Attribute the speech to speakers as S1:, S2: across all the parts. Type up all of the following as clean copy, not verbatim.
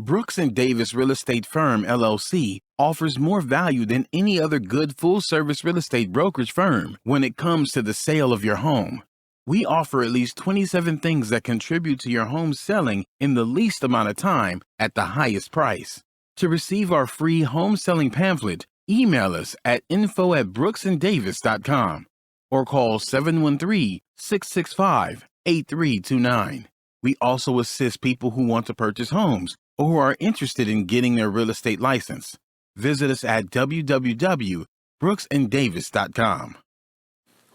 S1: Brooks and Davis Real Estate Firm, LLC, offers more value than any other good full-service real estate brokerage firm when it comes to the sale of your home. We offer at least 27 things that contribute to your home selling in the least amount of time at the highest price. To receive our free home selling pamphlet, email us at info@brooksanddavis.com or call 713-665-8329. We also assist people who want to purchase homes or who are interested in getting their real estate license. Visit us at www.brooksanddavis.com.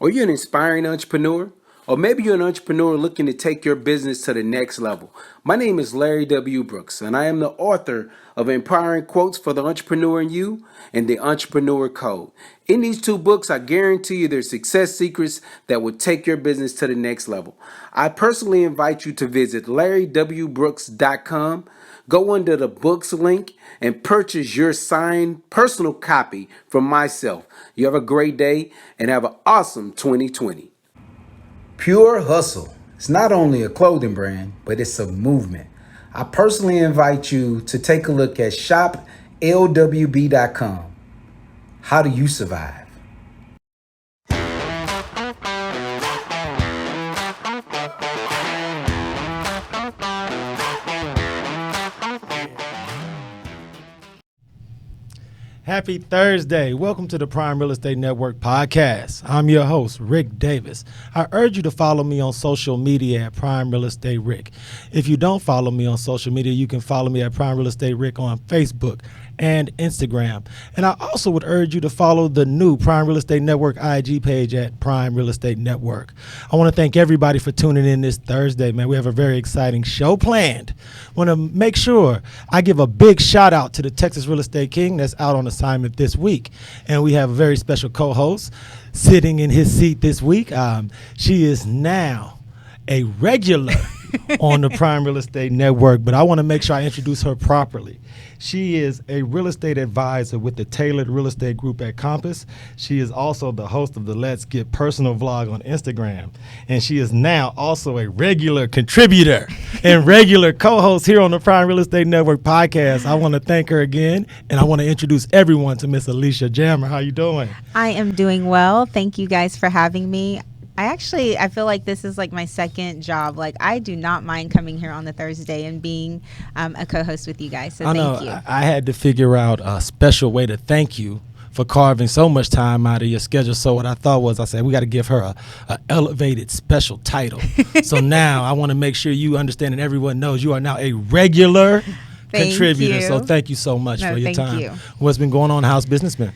S2: Are you an inspiring entrepreneur? Or maybe you're an entrepreneur looking to take your business to the next level. My name is Larry W. Brooks, and I am the author of Empowering Quotes for the Entrepreneur in You and The Entrepreneur Code. In these two books, I guarantee you there's success secrets that will take your business to the next level. I personally invite you to visit LarryWBrooks.com. Go under the books link and purchase your signed personal copy from myself. You have a great day and have an awesome 2020. Pure Hustle. It's not only a clothing brand, but it's a movement. I personally invite you to take a look at shoplwb.com. How do you survive?
S3: Happy Thursday. Welcome to the Prime Real Estate Network podcast. I'm your host, Rick Davis. I urge you to follow me on social media at Prime Real Estate Rick. If you don't follow me on social media, you can follow me at Prime Real Estate Rick on Facebook and Instagram. And I also would urge you to follow the new Prime Real Estate Network IG page at Prime Real Estate Network. I want to thank everybody for tuning in this Thursday, man. We have a very exciting show planned. Want to make sure I give a big shout out to the Texas Real Estate King that's out on assignment this week. And we have a very special co-host sitting in his seat this week. She is now a regular on the Prime Real Estate Network, but I want to make sure I introduce her properly. She is a real estate advisor with the Tailored Real Estate Group at Compass. She is also the host of the Let's Get Personal vlog on Instagram. And she is now also a regular contributor and regular co-host here on the Prime Real Estate Network podcast. I want to thank her again, and I want to introduce everyone to Miss Alicia Jammer. How you doing?
S4: I am doing well. Thank you guys for having me. I feel like this is like my second job. Like, I do not mind coming here on the Thursday and being a co-host with you guys. So thank you.
S3: I had to figure out a special way to thank you for carving so much time out of your schedule. So what I thought was, I said, we got to give her a elevated special title. So now I want to make sure you understand and everyone knows you are now a regular contributor. So thank you so much for your time.
S4: You.
S3: What's been going on? How's business been?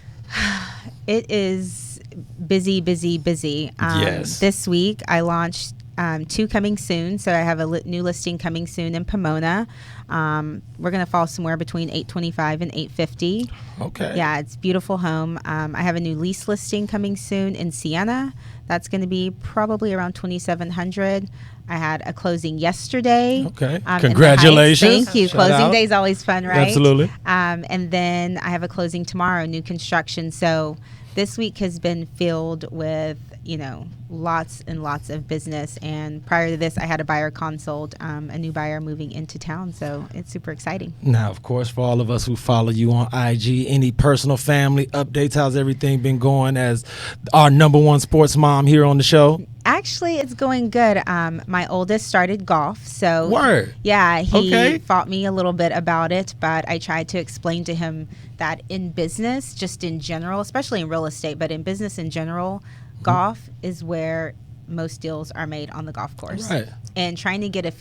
S4: It is busy.
S3: Yes.
S4: This week I launched 2 coming soon. So I have a new listing coming soon in Pomona. We're going to fall somewhere between $825 and $850.
S3: Okay.
S4: Yeah, it's a beautiful home. I have a new lease listing coming soon in Siena. That's going to be probably around $2,700. I had a closing yesterday.
S3: Okay. Congratulations.
S4: Thank you.
S3: Shout
S4: Closing
S3: out.
S4: day is always fun, right?
S3: Absolutely.
S4: And then I have a closing tomorrow, new construction. So this week has been filled with, lots and lots of business. And prior to this, I had a buyer consult, a new buyer moving into town. So it's super exciting. Now,
S3: of course, for all of us who follow you on IG, any personal family updates? How's everything been going as our number one sports mom here on the show?
S4: Actually, it's going good. My oldest started golf. So
S3: Word.
S4: Yeah, he fought me a little bit about it, but I tried to explain to him that in business, just in general, especially in real estate, but in business in general, golf is where most deals are made on the golf course.
S3: Right.
S4: And trying to get a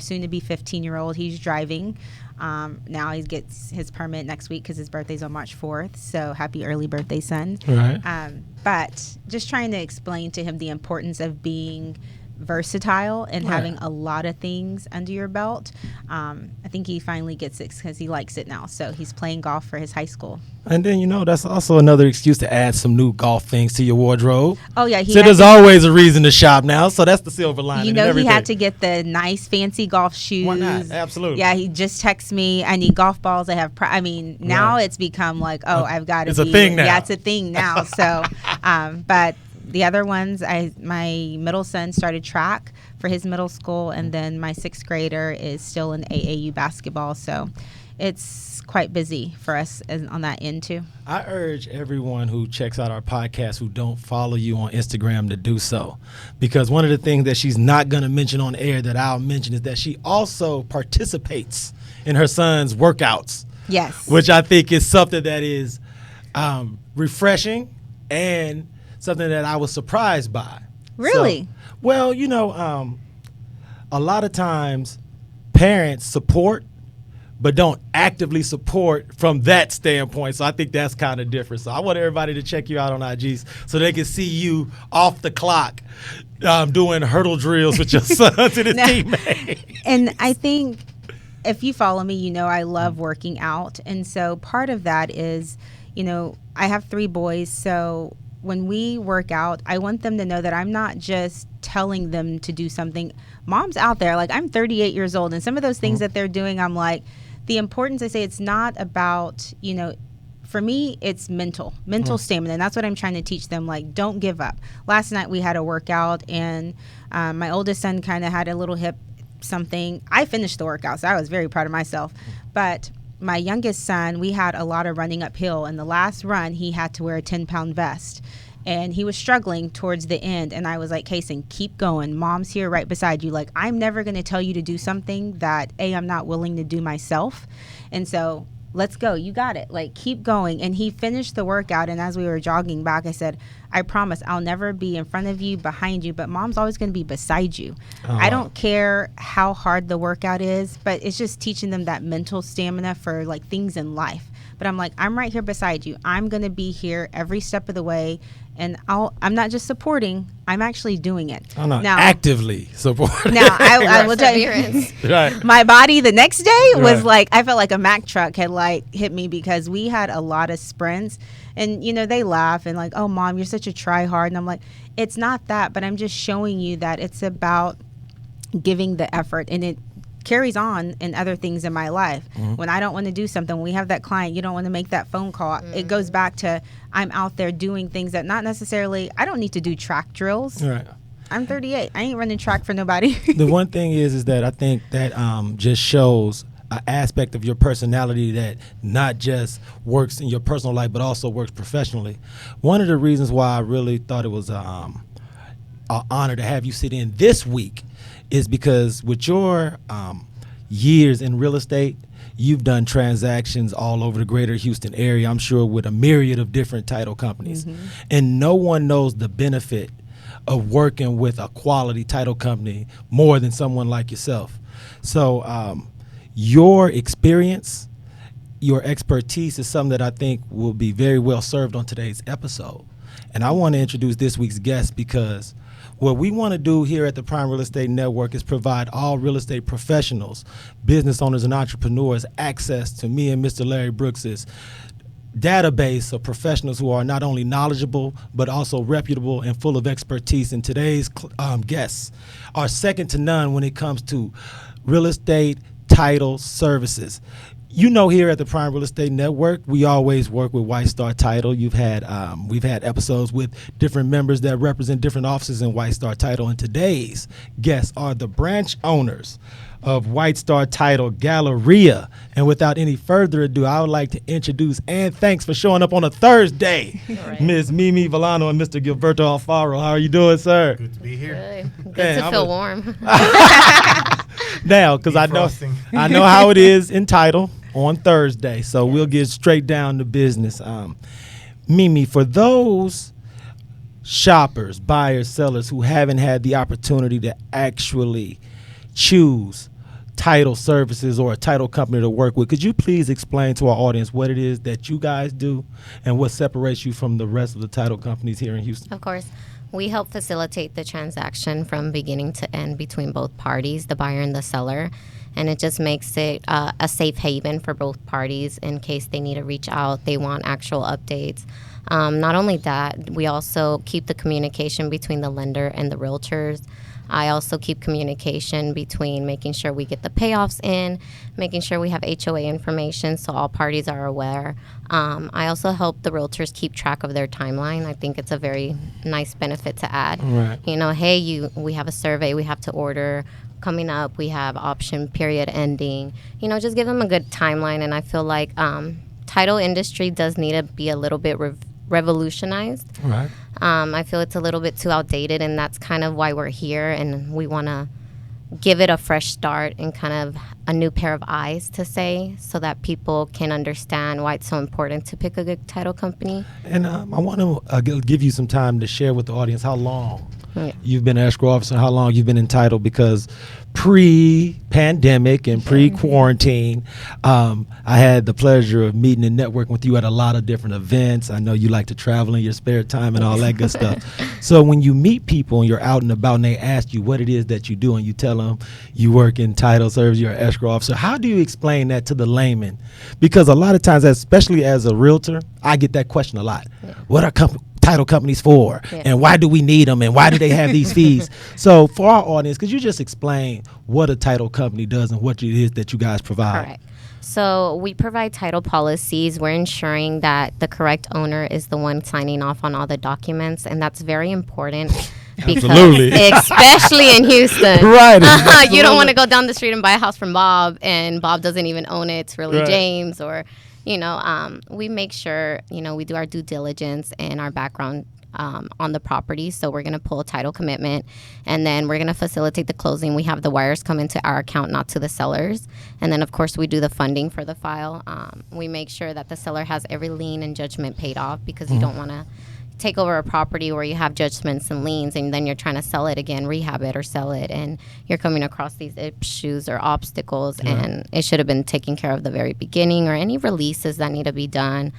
S4: soon to be 15-year-old, he's driving. Now he gets his permit next week because his birthday's on March 4th. So happy early birthday, son.
S3: Right.
S4: But just trying to explain to him the importance of being versatile and having a lot of things under your belt. I think he finally gets it because he likes it now. So he's playing golf for his high school.
S3: And then, that's also another excuse to add some new golf things to your wardrobe.
S4: Oh, yeah.
S3: So there's always a reason to shop now. So that's the silver lining.
S4: He had to get the nice, fancy golf shoes.
S3: Why not? Absolutely.
S4: Yeah, he just texts me, I need golf balls. I have, now it's become like, I've got to
S3: It's a thing now.
S4: Yeah, it's a thing now. So, but The other ones, my middle son started track for his middle school, and then my 6th grader is still in AAU basketball. So it's quite busy for us on that end too.
S3: I urge everyone who checks out our podcast who don't follow you on Instagram to do so, because one of the things that she's not going to mention on air that I'll mention is that she also participates in her son's workouts.
S4: Yes.
S3: Which I think is something that is refreshing and something that I was surprised by.
S4: Really?
S3: So, well, a lot of times parents support but don't actively support from that standpoint. So I think that's kind of different. So I want everybody to check you out on IGs so they can see you off the clock doing hurdle drills with your sons and his teammates.
S4: And I think if you follow me, I love working out. And so part of that is, I have 3 boys. So when we work out, I want them to know that I'm not just telling them to do something. Mom's out there. Like, I'm 38 years old, and some of those things that they're doing, I'm like, the importance, I say, it's not about, for me, it's mental stamina. And that's what I'm trying to teach them. Like, don't give up. Last night we had a workout, and my oldest son kind of had a little hip something. I finished the workout, so I was very proud of myself. But my youngest son, we had a lot of running uphill. And the last run, he had to wear a 10-pound vest. And he was struggling towards the end. And I was like, Kason, keep going. Mom's here right beside you. Like, I'm never going to tell you to do something that, I'm not willing to do myself. And so let's go. You got it. Like, keep going. And he finished the workout. And as we were jogging back, I said, I promise I'll never be in front of you, behind you, but Mom's always going to be beside you. I don't care how hard the workout is, but it's just teaching them that mental stamina for like things in life. But I'm like, I'm right here beside you. I'm going to be here every step of the way. And I'm not just supporting, I'm actually doing it.
S3: I'm not actively supporting.
S4: Now, I will tell you,
S3: right.
S4: My body the next day was like, I felt like a Mack truck had like hit me, because we had a lot of sprints. And, they laugh and like, oh, Mom, you're such a try hard. And I'm like, it's not that, but I'm just showing you that it's about giving the effort, and it carries on in other things in my life. When I don't want to do something, when we have that client, you don't want to make that phone call. It goes back to, I'm out there doing things that not necessarily, I don't need to do track drills.
S3: Right.
S4: I'm 38. I ain't running track for nobody.
S3: The one thing is that I think that just shows an aspect of your personality that not just works in your personal life, but also works professionally. One of the reasons why I really thought it was an honor to have you sit in this week is because with your years in real estate, you've done transactions all over the greater Houston area, I'm sure, with a myriad of different title companies. And no one knows the benefit of working with a quality title company more than someone like yourself. So your experience, your expertise is something that I think will be very well served on today's episode. And I want to introduce this week's guest, because what we want to do here at the Prime Real Estate Network is provide all real estate professionals, business owners, and entrepreneurs access to me and Mr. Larry Brooks's database of professionals who are not only knowledgeable, but also reputable and full of expertise. And today's guests are second to none when it comes to real estate title services. Here at the Prime Real Estate Network, we always work with White Star Title. We've had episodes with different members that represent different offices in White Star Title. And today's guests are the branch owners of White Star Title-Galleria. And without any further ado, I would like to introduce, and thanks for showing up on a Thursday, Ms. Mimi Vilano and Mr. Gilberto Alfaro. How are you doing, sir?
S5: Good to be here.
S6: Good to feel warm.
S3: Now, because I know how it is in title on Thursday, so we'll get straight down to business. Mimi, for those shoppers, buyers, sellers who haven't had the opportunity to actually choose title services or a title company to work with, could you please explain to our audience what it is that you guys do and what separates you from the rest of the title companies here in Houston?
S6: Of course. We help facilitate the transaction from beginning to end between both parties, the buyer and the seller. And it just makes it a safe haven for both parties in case they need to reach out, they want actual updates. Not only that, we also keep the communication between the lender and the realtors I also keep communication between making sure we get the payoffs in, making sure we have HOA information so all parties are aware. I also help the realtors keep track of their timeline. I think it's a very nice benefit to add.
S3: Right.
S6: You know, hey, we have a survey we have to order coming up. We have option period ending. You know, just give them a good timeline. And I feel like title industry does need to be a little bit revolutionized.
S3: Right.
S6: I feel it's a little bit too outdated, and that's kind of why we're here, and we want to give it a fresh start and kind of a new pair of eyes to say, so that people can understand why it's so important to pick a good title company.
S3: And I want to give you some time to share with the audience how long you've been an escrow officer, how long you've been entitled, because pre-pandemic and pre-quarantine, I had the pleasure of meeting and networking with you at a lot of different events. I know you like to travel in your spare time and all that good stuff. So when you meet people and you're out and about and they ask you what it is that you do and you tell them you work in title service, you're an escrow officer, how do you explain that to the layman? Because a lot of times, especially as a realtor, I get that question a lot. What are title companies for, and why do we need them, and why do they have these fees? So for our audience, could you just explain what a title company does and what it is that you guys provide?
S6: Correct. So we provide title policies. We're ensuring that the correct owner is the one signing off on all the documents, and that's very important. Because
S3: Absolutely.
S6: especially in Houston.
S3: Right.
S6: You don't want to go down the street and buy a house from Bob, and Bob doesn't even own it. It's really James, or we make sure, we do our due diligence and our background on the property. So we're going to pull a title commitment, and then we're going to facilitate the closing. We have the wires come into our account, not to the sellers. And then, of course, we do the funding for the file. We make sure that the seller has every lien and judgment paid off, because you don't want to take over a property where you have judgments and liens, and then you're trying to sell it again, rehab it or sell it, and you're coming across these issues or obstacles, and it should have been taken care of the very beginning, or any releases that need to be done.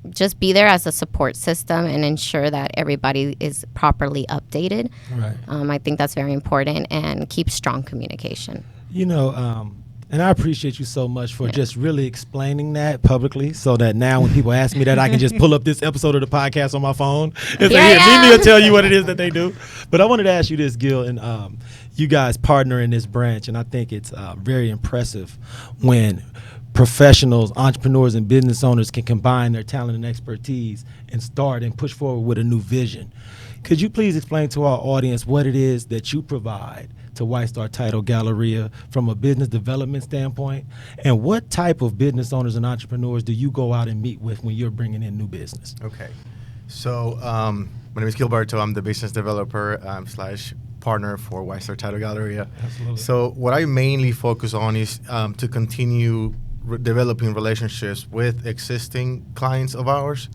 S6: Just be there as a support system and ensure that everybody is properly updated.
S3: Right.
S6: I think that's very important, and keep strong communication.
S3: And I appreciate you so much for just really explaining that publicly, so that now when people ask me that, I can just pull up this episode of the podcast on my phone and say, Mimi will tell you what it is that they do. But I wanted to ask you this, Gil, and you guys partner in this branch, and I think it's very impressive when professionals, entrepreneurs, and business owners can combine their talent and expertise and start and push forward with a new vision. Could you please explain to our audience what it is that you provide to White Star Title-Galleria from a business development standpoint, and what type of business owners and entrepreneurs do you go out and meet with when you're bringing in new business?
S5: Okay, so my name is Gilberto. I'm the business developer / partner for White Star Title-Galleria.
S3: Absolutely.
S5: So what I mainly focus on is to continue developing relationships with existing clients of ours,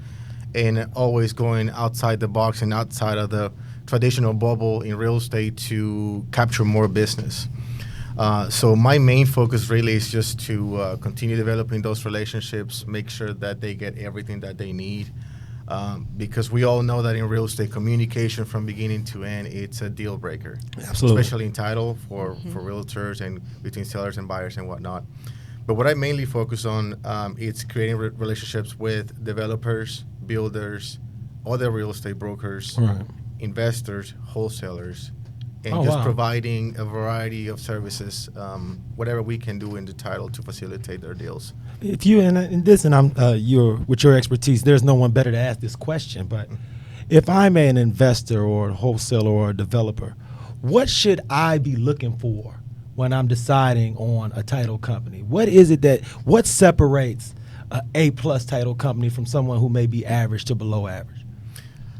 S5: and always going outside the box and outside of the traditional bubble in real estate to capture more business. So my main focus really is just to continue developing those relationships, make sure that they get everything that they need, because we all know that in real estate, communication from beginning to end, it's a deal breaker.
S3: Absolutely.
S5: Especially in title for realtors and between sellers and buyers and whatnot. But what I mainly focus on is creating relationships with developers, builders, other real estate brokers, investors, wholesalers, and providing a variety of services, whatever we can do in the title to facilitate their deals.
S3: If you and this, and I'm with your expertise, there's no one better to ask this question. But if I'm an investor or a wholesaler or a developer, what should I be looking for when I'm deciding on a title company? What separates an A+ title company from someone who may be average to below average?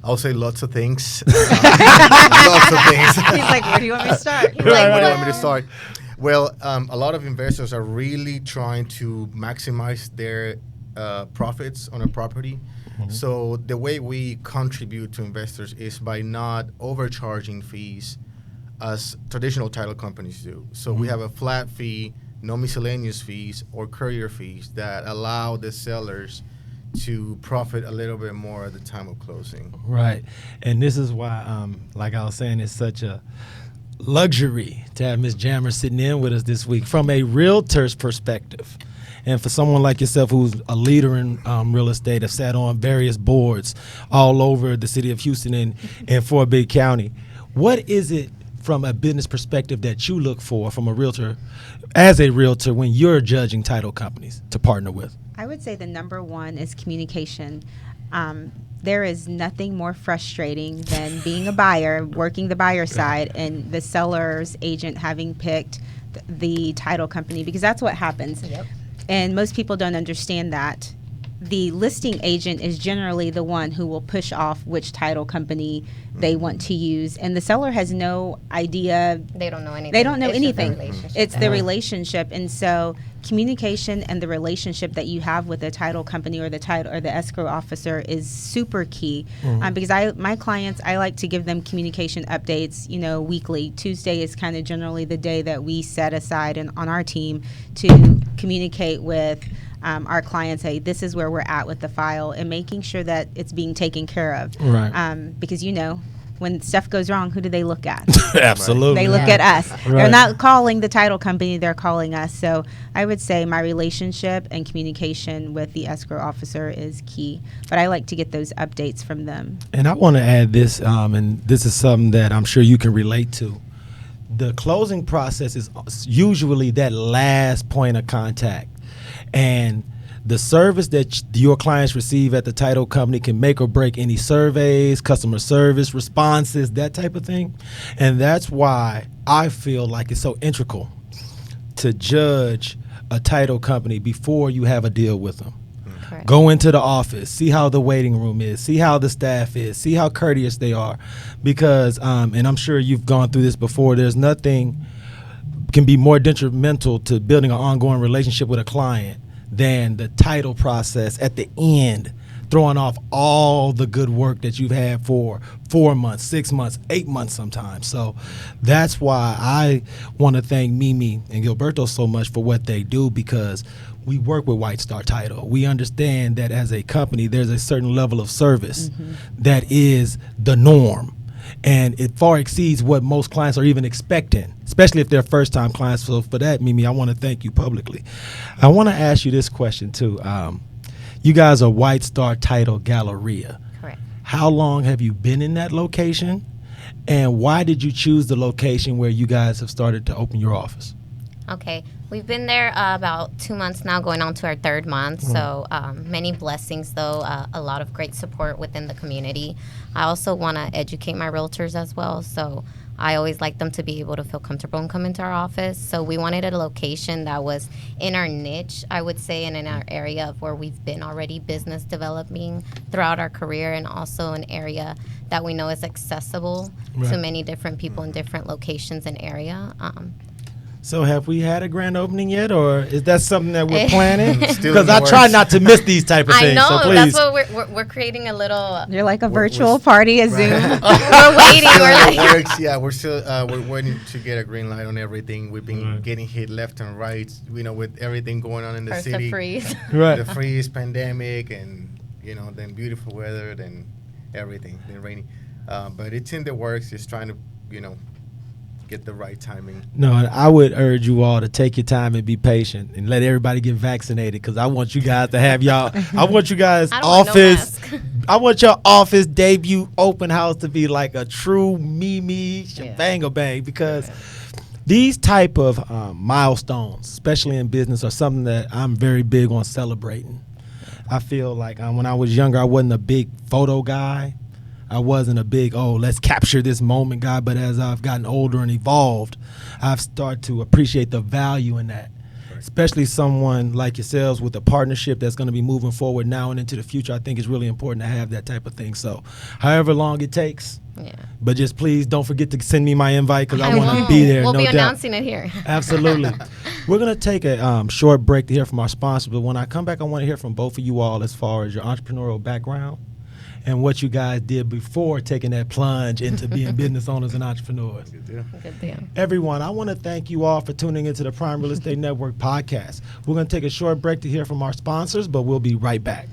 S5: I'll say lots of things. Lots of things.
S4: He's like, where do you want me to start? He's
S5: Where
S4: like,
S5: do you want me to start? Well, a lot of investors are really trying to maximize their profits on a property. So the way we contribute to investors is by not overcharging fees as traditional title companies do. So we have a flat fee, no miscellaneous fees or courier fees that allow the sellers to profit a little bit more at the time of closing.
S3: Right. And this is why, like I was saying, it's such a luxury to have Ms. Jammer sitting in with us this week from a realtor's perspective. And for someone like yourself who's a leader in real estate, have sat on various boards all over the city of Houston and Fort Bend County, what is it from a business perspective that you look for from a realtor, as a realtor, when you're judging title companies to partner with?
S4: I would say the number one is communication. There is nothing more frustrating than being a buyer, working the buyer side, and the seller's agent having picked the title company, because that's what happens.
S6: Yep.
S4: And most people don't understand that. The listing agent is generally the one who will push off which title company they want to use, and the seller has no idea.
S6: They don't know anything.
S4: They don't know
S6: It's just the
S4: anything.
S6: relationship.
S4: It's the relationship, and so communication and the relationship that you have with the title company or the title or the escrow officer is super key. Because my clients, I like to give them communication updates, weekly. Tuesday is kind of generally the day that we set aside on our team to communicate with our clients. Hey, this is where we're at with the file, and making sure that it's being taken care of.
S3: Right.
S4: Because when stuff goes wrong, who do they look at?
S3: Absolutely.
S4: They look at us.
S3: Right.
S4: They're not calling the title company, they're calling us. So I would say my relationship and communication with the escrow officer is key. But I like to get those updates from them.
S3: And I want to add this, and this is something that I'm sure you can relate to. The closing process is usually that last point of contact. And the service that your clients receive at the title company can make or break any surveys, customer service, responses, that type of thing. And that's why I feel like it's so integral to judge a title company before you have a deal with them.
S6: Correct.
S3: Go into the office, see how the waiting room is, see how the staff is, see how courteous they are. Because, and I'm sure you've gone through this before, there's nothing can be more detrimental to building an ongoing relationship with a client than the title process at the end, throwing off all the good work that you've had for 4 months, 6 months, 8 months sometimes. So that's why I want to thank Mimi and Gilberto so much for what they do, because we work with White Star Title. We understand that as a company, there's a certain level of service that is the norm. And it far exceeds what most clients are even expecting, especially if they're first-time clients. So for that, Mimi, I want to thank you publicly. I want to ask you this question, too. You guys are White Star Title-Galleria.
S6: Correct.
S3: How long have you been in that location? And why did you choose the location where you guys have started to open your office?
S6: Okay, we've been there about 2 months now, going on to our third month. So many blessings, though, a lot of great support within the community. I also want to educate my realtors as well. So I always like them to be able to feel comfortable and come into our office. So we wanted a location that was in our niche, I would say, and in our area of where we've been already business developing throughout our career, and also an area that we know is accessible to many different people in different locations and area.
S3: So have we had a grand opening yet, or is that something that we're planning?
S5: Still
S3: Because
S5: in the
S3: I try
S5: works.
S3: not to miss these type of
S6: I
S3: things.
S6: know,
S3: So please.
S6: that's what we're creating a little.
S4: You're like a
S5: We're
S4: virtual party, a Zoom.
S6: We're waiting.
S5: Still
S6: We're
S5: in the
S6: like,
S5: works. Yeah, we're still we're waiting to get a green light on everything. We've been getting hit left and right, with everything going on in the
S6: first
S5: city.
S6: to freeze.
S3: Right.
S5: The freeze, pandemic, and then beautiful weather, then everything, then rainy. But it's in the works. Just trying to get the right timing.
S3: No, and I would urge you all to take your time and be patient and let everybody get vaccinated, because I want you guys to have y'all. I want you guys
S6: I don't want no
S3: office.
S6: mask.
S3: I want your office debut open house to be like a true Mimi shebang bang, because these type of milestones, especially in business, are something that I'm very big on celebrating. I feel like when I was younger, I wasn't a big photo guy. I wasn't a big, let's capture this moment guy. But as I've gotten older and evolved, I've started to appreciate the value in that. Especially someone like yourselves with a partnership that's going to be moving forward now and into the future. I think it's really important to have that type of thing. So however long it takes, but just please don't forget to send me my invite, because I want to
S6: won't.
S3: be there,
S6: We'll
S3: no
S6: be
S3: doubt.
S6: announcing it here.
S3: Absolutely. We're going to take a short break to hear from our sponsors. But when I come back, I want to hear from both of you all as far as your entrepreneurial background and what you guys did before taking that plunge into being business owners and entrepreneurs.
S6: Good deal.
S3: Everyone, I want to thank you all for tuning into the Prime Real Estate Network podcast. We're going to take a short break to hear from our sponsors, but we'll be right back.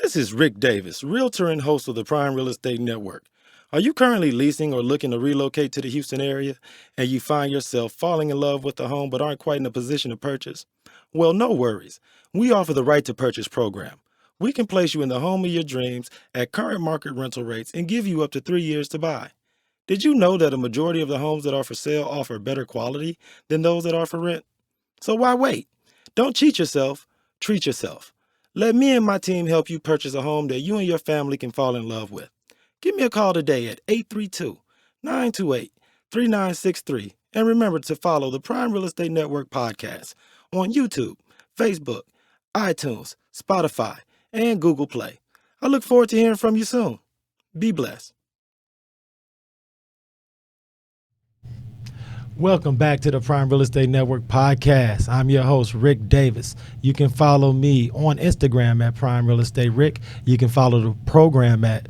S3: This is Rick Davis, realtor and host of the Prime Real Estate Network. Are you currently leasing or looking to relocate to the Houston area, and you find yourself falling in love with a home but aren't quite in a position to purchase? Well, no worries. We offer the Right to Purchase program. We can place you in the home of your dreams at current market rental rates and give you up to 3 years to buy. Did you know that a majority of the homes that are for sale offer better quality than those that are for rent? So why wait? Don't cheat yourself, treat yourself. Let me and my team help you purchase a home that you and your family can fall in love with. Give me a call today at 832-928-3963. And remember to follow the Prime Real Estate Network podcast on YouTube, Facebook, iTunes, Spotify, and Google Play. I look forward to hearing from you soon. Be blessed. Welcome back to the Prime Real Estate Network podcast. I'm your host, Rick Davis. You can follow me on Instagram at Prime Real Estate Rick. You can follow the program at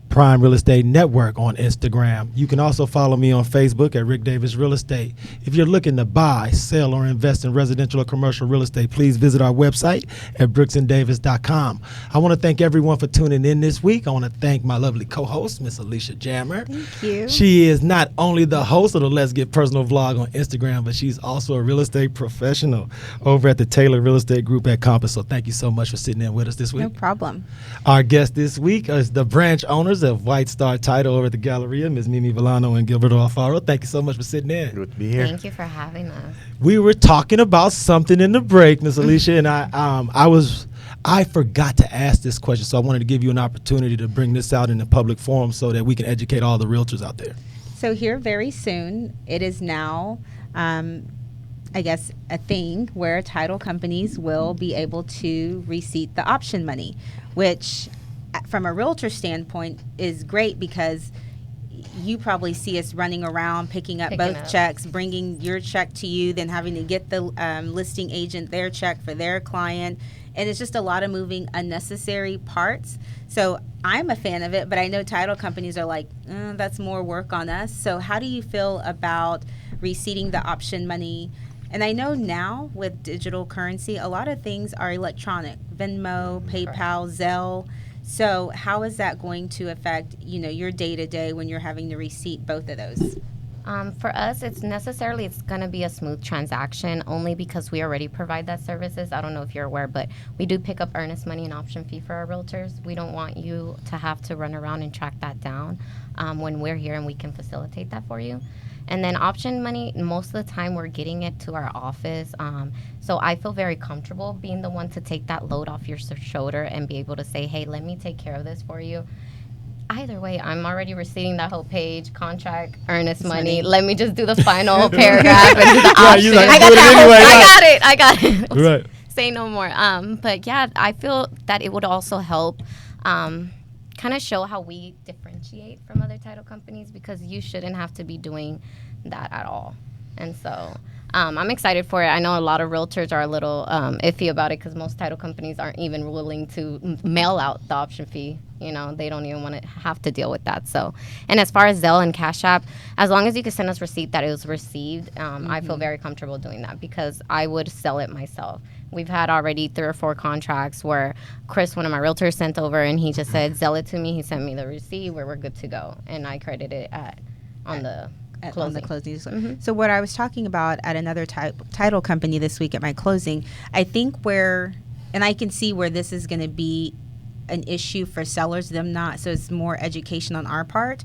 S3: Prime Real Estate Network on Instagram. You can also follow me on Facebook at Rick Davis Real Estate. If you're looking to buy, sell, or invest in residential or commercial real estate, please visit our website at brooksanddavis.com. I want to thank everyone for tuning in this week. I want to thank my lovely co-host, Miss Alicia Jammer.
S4: Thank you.
S3: She is not only the host of the Let's Get Personal vlog on Instagram, but she's also a real estate professional over at the Taylor Real Estate Group at Compass. So thank you so much for sitting in with us this week.
S4: No problem.
S3: Our guest this week is the branch owners of White Star Title over at the Galleria, Ms. Mimi Vilano and Gilberto Alfaro. Thank you so much for sitting in.
S5: Good to be here.
S6: Thank you for having us.
S3: We were talking about something in the break, Ms. Alicia, and I forgot to ask this question, so I wanted to give you an opportunity to bring this out in the public forum so that we can educate all the realtors out there.
S4: So here very soon, it is now, I guess, a thing where title companies will be able to receipt the option money, which from a realtor standpoint is great because you probably see us running around picking up checks, bringing your check to you, then having to get the listing agent their check for their client. And it's just a lot of moving unnecessary parts. So I'm a fan of it, but I know title companies are like, that's more work on us. So how do you feel about receiving the option money? And I know now with digital currency, a lot of things are electronic, Venmo, PayPal, Zelle. So how is that going to affect, your day-to-day when you're having to receipt both of those?
S6: For us, it's going to be a smooth transaction only because we already provide that services. I don't know if you're aware, but we do pick up earnest money and option fee for our realtors. We don't want you to have to run around and track that down when we're here, and we can facilitate that for you. And then option money, most of the time we're getting it to our office. So I feel very comfortable being the one to take that load off your shoulder and be able to say, hey, let me take care of this for you. Either way, I'm already receiving that whole page, contract, earnest money. Let me just do the final paragraph and do the option.
S3: Like,
S6: I got it.
S3: Right.
S6: Say no more. But yeah, I feel that it would also help kind of show how we differentiate from other title companies, because you shouldn't have to be doing that at all. And so I'm excited for it. I know a lot of realtors are a little iffy about it because most title companies aren't even willing to mail out the option fee. They don't even want to have to deal with that. So, and as far as Zelle and Cash App, as long as you can send us receipt that it was received, I feel very comfortable doing that because I would sell it myself. We've had already 3 or 4 contracts where Chris, one of my realtors, sent over and he just said, Zelle it to me. He sent me the receipt where we're good to go. And I credit it on the closing.
S4: So what I was talking about at another title company this week at my closing, I think and I can see where this is going to be an issue for sellers, so it's more education on our part.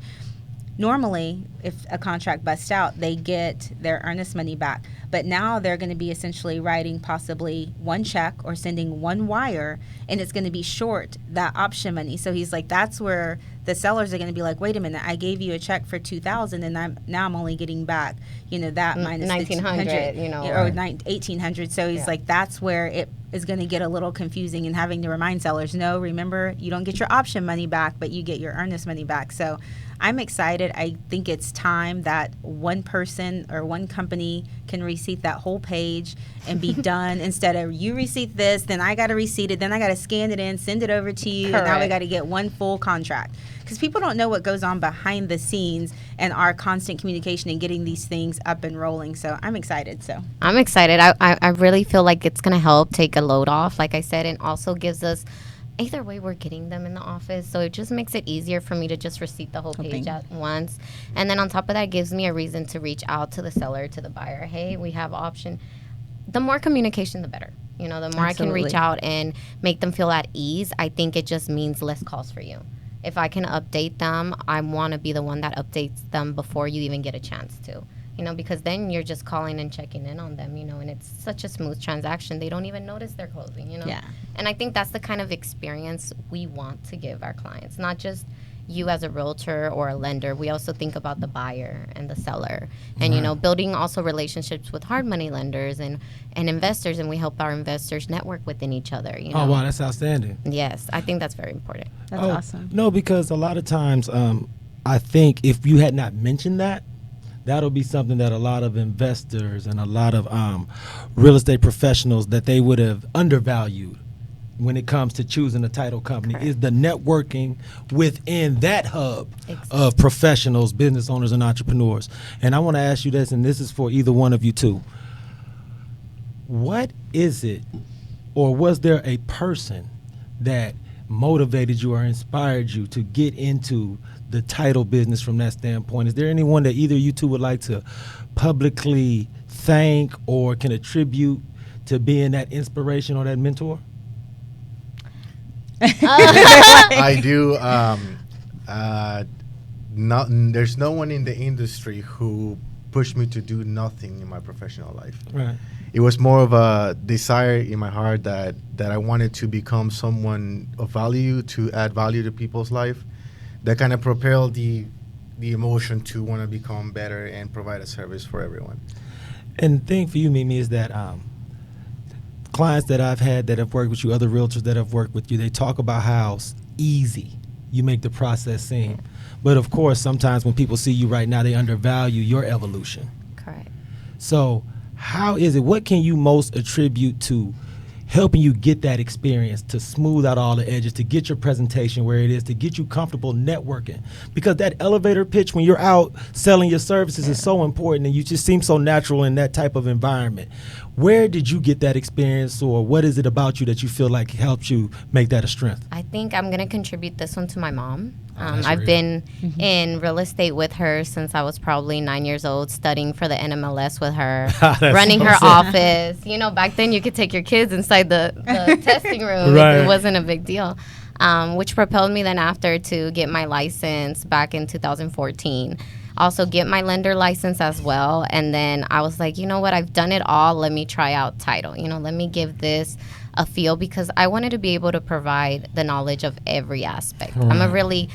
S4: Normally, if a contract busts out, they get their earnest money back. But now they're going to be essentially writing possibly one check or sending one wire, and it's going to be short that option money. So he's like, that's where the sellers are going to be like, wait a minute, I gave you a check for $2,000, and I'm only getting back, that minus
S6: $1,900,
S4: or $1,800. So he's like, that's where it is going to get a little confusing, and having to remind sellers, no, remember, you don't get your option money back, but you get your earnest money back. So I'm excited. I think it's time that one person or one company can receipt that whole page and be done instead of you receipt this, then I got to receipt it, then I got to scan it in, send it over to you, and now we got to get one full contract. Because people don't know what goes on behind the scenes and our constant communication and getting these things up and rolling. So I'm excited.
S6: I'm excited. I really feel like it's going to help take a load off, like I said, and also gives us, either way, we're getting them in the office. So it just makes it easier for me to just receipt the whole page at once. And then on top of that, it gives me a reason to reach out to the seller, to the buyer. Hey, we have option. The more communication, the better. You know, the more I can reach out and make them feel at ease, I think it just means less calls for you. If I can update them, I want to be the one that updates them before you even get a chance to. You know, because then you're just calling and checking in on them, you know, and it's such a smooth transaction. They don't even notice they're closing, you know.
S4: Yeah.
S6: And I think that's the kind of experience we want to give our clients, not just you as a realtor or a lender. We also think about the buyer and the seller, and you know, building also relationships with hard money lenders and investors, and we help our investors network within each other, you know.
S3: Oh, wow, that's outstanding.
S6: Yes, I think that's very important.
S4: That's awesome.
S3: No, because a lot of times I think if you had not mentioned that, that'll be something that a lot of investors and a lot of real estate professionals that they would have undervalued when it comes to choosing a title company. Correct. Is the networking within that hub of professionals, business owners, and entrepreneurs. And I want to ask you this, and this is for either one of you two. What is it, or was there a person that motivated you or inspired you to get into the title business from that standpoint? Is there anyone that either you two would like to publicly thank or can attribute to being that inspiration or that mentor?
S5: I do. There's no one in the industry who pushed me to do nothing in my professional life.
S3: Right.
S5: It was more of a desire in my heart that I wanted to become someone of value, to add value to people's life. That kind of propelled the emotion to want to become better and provide a service for everyone.
S3: And the thing for you, Mimi, is that clients that I've had that have worked with you, other realtors that have worked with you, they talk about how easy you make the process seem. But of course, sometimes when people see you right now, they undervalue your evolution.
S6: Correct.
S3: So how is it, what can you most attribute to helping you get that experience, to smooth out all the edges, to get your presentation where it is, to get you comfortable networking? Because that elevator pitch when you're out selling your services is so important, and you just seem so natural in that type of environment. Where did you get that experience, or what is it about you that you feel like helps you make that a strength?
S6: I think I'm going to contribute this one to my mom.
S3: That's
S6: I've
S3: real.
S6: been in real estate with her since I was probably 9 years old, studying for the NMLS with her, running
S3: so
S6: her
S3: sad.
S6: office. You know, back then you could take your kids inside the testing room.
S3: Right.
S6: It wasn't a big deal, which propelled me then after to get my license back in 2014. Also get my lender license as well. And then I was like, you know what, I've done it all. Let me try out title. You know, let me give this a feel, because I wanted to be able to provide the knowledge of every aspect.
S3: Right.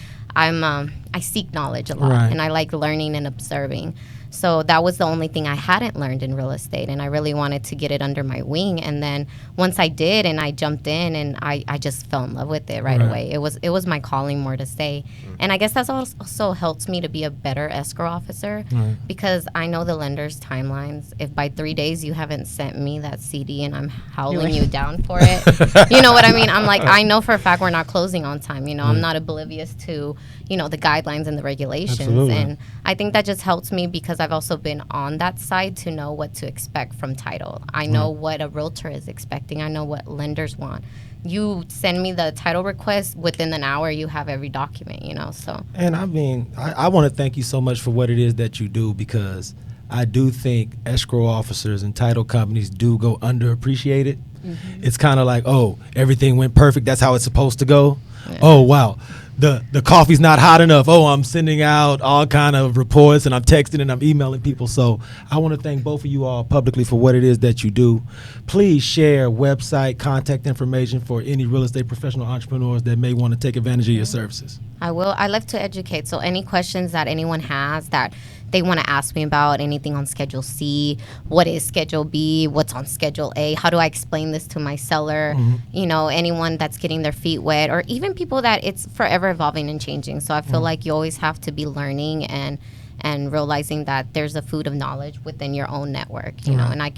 S6: I seek knowledge a lot,
S3: Right.
S6: and I like learning and observing. So that was the only thing I hadn't learned in real estate, and I really wanted to get it under my wing. And then once I did, and I jumped in, and I just fell in love with it right away. It was my calling, more to say. And I guess that's also helps me to be a better escrow officer, because I know the lender's timelines. If by 3 days you haven't sent me that CD and I'm howling you down for it, you know what I mean? I'm like, I know for a fact we're not closing on time. You know, I'm not oblivious to, you know, the guidelines and the regulations.
S3: Absolutely.
S6: And I think that just helps me, because I've also been on that side to know what to expect from title. I know what a realtor is expecting. I know what lenders want. You send me the title request, within an hour you have every document, you know, so.
S3: And I mean, I want to thank you so much for what it is that you do, because I do think escrow officers and title companies do go underappreciated. It's kind of like, oh, everything went perfect. That's how it's supposed to go. Yeah. Oh, wow. The coffee's not hot enough. Oh, I'm sending out all kind of reports, and I'm texting and I'm emailing people. So I want to thank both of you all publicly for what it is that you do. Please share website, contact information for any real estate professional entrepreneurs that may want to take advantage of your services.
S6: I will. I love to educate. So any questions that anyone has that they want to ask me about, anything on Schedule C, what is Schedule B, what's on Schedule A, how do I explain this to my seller, you know, anyone that's getting their feet wet, or even people that it's forever evolving and changing. So I feel like you always have to be learning and realizing that there's a food of knowledge within your own network, you know, and I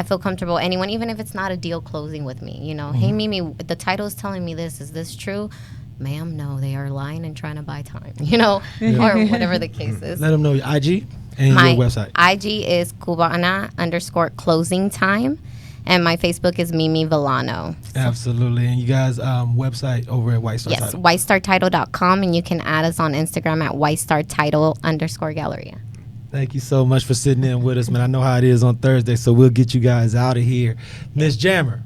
S6: feel comfortable, anyone, even if it's not a deal closing with me, you know, hey, Mimi, the title is telling me this, is this true? Ma'am, no, they are lying and trying to buy time, you know, or whatever the case is.
S3: Let them know your IG and
S6: My
S3: your website.
S6: IG is Cubana_closing time, and my Facebook is Mimi Vilano.
S3: Absolutely. And you guys' website over at White Star
S6: Yes,
S3: Title.
S6: whitestartitle.com, and you can add us on Instagram at whitestartitle_galleria.
S3: Thank you so much for sitting in with us, man. I know how it is on Thursday, so we'll get you guys out of here. Miss Jammer,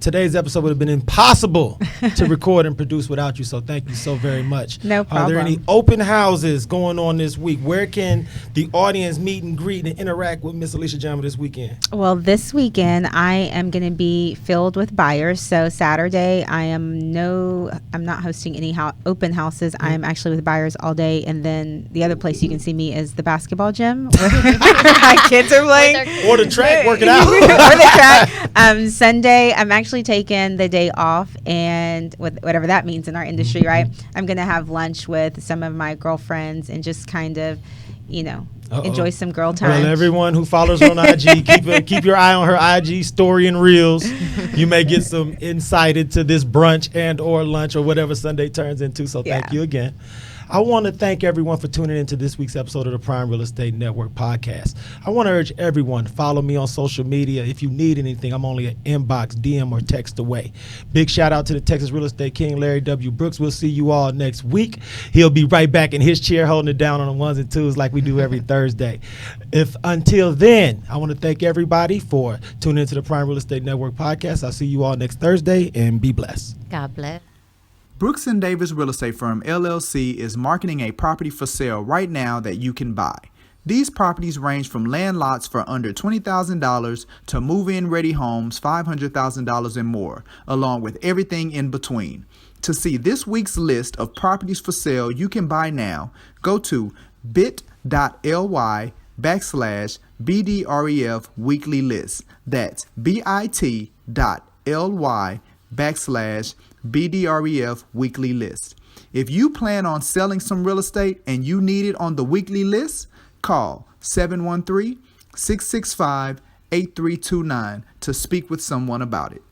S3: today's episode would have been impossible to record and produce without you, so thank you so very much.
S4: No problem.
S3: Are there any open houses going on this week? Where can the audience meet and greet and interact with Miss Alicia Jammer this weekend?
S4: Well, this weekend I am going to be filled with buyers. So Saturday I'm not hosting any open houses. I am actually with buyers all day, and then the other place you can see me is the basketball gym where my kids are playing,
S3: or the track, working out,
S4: or the track. Sunday I'm actually taking the day off, and with whatever that means in our industry, right? I'm going to have lunch with some of my girlfriends and just kind of, enjoy some girl time.
S3: Well, everyone who follows her on IG, keep your eye on her IG story and reels. You may get some insight into this brunch and or lunch or whatever Sunday turns into. So thank you again. I want to thank everyone for tuning into this week's episode of the Prime Real Estate Network podcast. I want to urge everyone to follow me on social media. If you need anything, I'm only an inbox, DM, or text away. Big shout out to the Texas Real Estate King, Larry W. Brooks. We'll see you all next week. He'll be right back in his chair holding it down on the ones and twos like we do every Thursday. Until then, I want to thank everybody for tuning into the Prime Real Estate Network podcast. I'll see you all next Thursday, and be blessed.
S6: God bless.
S7: Brooks & Davis Real Estate Firm, LLC is marketing a property for sale right now that you can buy. These properties range from land lots for under $20,000 to move-in ready homes $500,000 and more, along with everything in between. To see this week's list of properties for sale you can buy now, go to bit.ly/BDREF weekly list. That's bit.ly/BDREF weekly list. If you plan on selling some real estate and you need it on the weekly list, call 713-665-8329 to speak with someone about it.